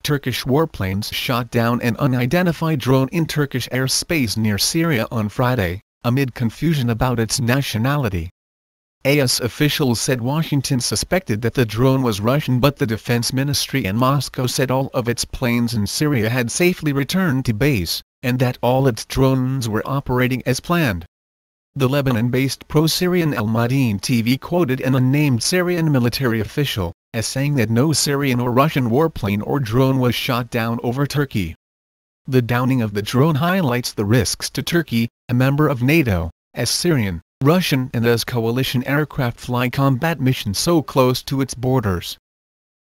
Turkish warplanes shot down an unidentified drone in Turkish airspace near Syria on Friday, amid confusion about its nationality. AS officials said Washington suspected that the drone was Russian, but the Defense Ministry and Moscow said all of its planes in Syria had safely returned to base, and that all its drones were operating as planned. The Lebanon-based pro-Syrian Al Madin TV quoted an unnamed Syrian military official as saying that no Syrian or Russian warplane or drone was shot down over Turkey. The downing of the drone highlights the risks to Turkey, a member of NATO, as Syrian, Russian and as coalition aircraft fly combat missions so close to its borders.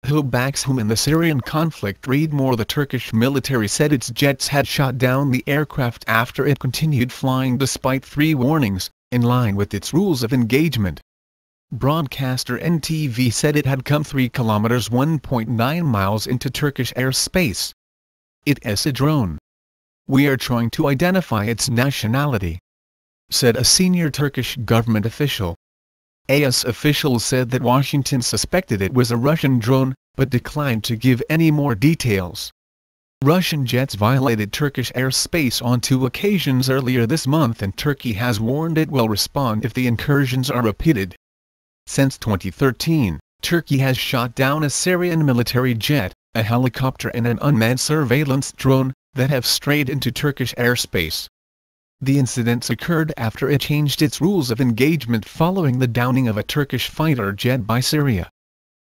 Who backs whom in the Syrian conflict? Read more. The Turkish military said its jets had shot down the aircraft after it continued flying despite 3 warnings, in line with its rules of engagement. Broadcaster NTV said it had come 3 kilometers (1.9 miles) into Turkish airspace. It's a drone. We are trying to identify its nationality, said a senior Turkish government official. AS officials said that Washington suspected it was a Russian drone, but declined to give any more details. Russian jets violated Turkish airspace on 2 occasions earlier this month, and Turkey has warned it will respond if the incursions are repeated. Since 2013, Turkey has shot down a Syrian military jet, a helicopter and an unmanned surveillance drone that have strayed into Turkish airspace. The incidents occurred after it changed its rules of engagement following the downing of a Turkish fighter jet by Syria.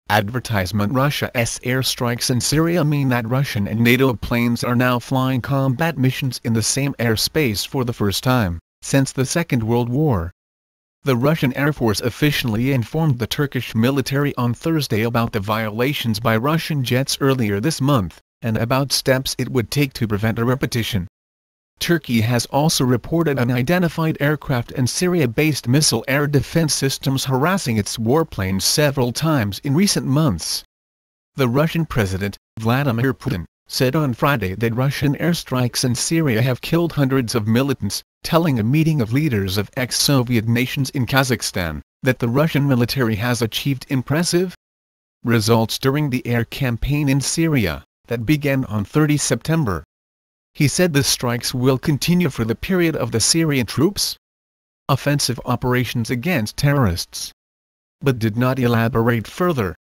Advertisement. Russia's airstrikes in Syria mean that Russian and NATO planes are now flying combat missions in the same airspace for the first time since the Second World War. The Russian Air Force officially informed the Turkish military on Thursday about the violations by Russian jets earlier this month, and about steps it would take to prevent a repetition. Turkey has also reported unidentified aircraft and Syria-based missile air defense systems harassing its warplanes several times in recent months. The Russian President, Vladimir Putin, said on Friday that Russian airstrikes in Syria have killed hundreds of militants, telling a meeting of leaders of ex-Soviet nations in Kazakhstan that the Russian military has achieved impressive results during the air campaign in Syria that began on 30 September. He said the strikes will continue for the period of the Syrian troops' offensive operations against terrorists, but did not elaborate further.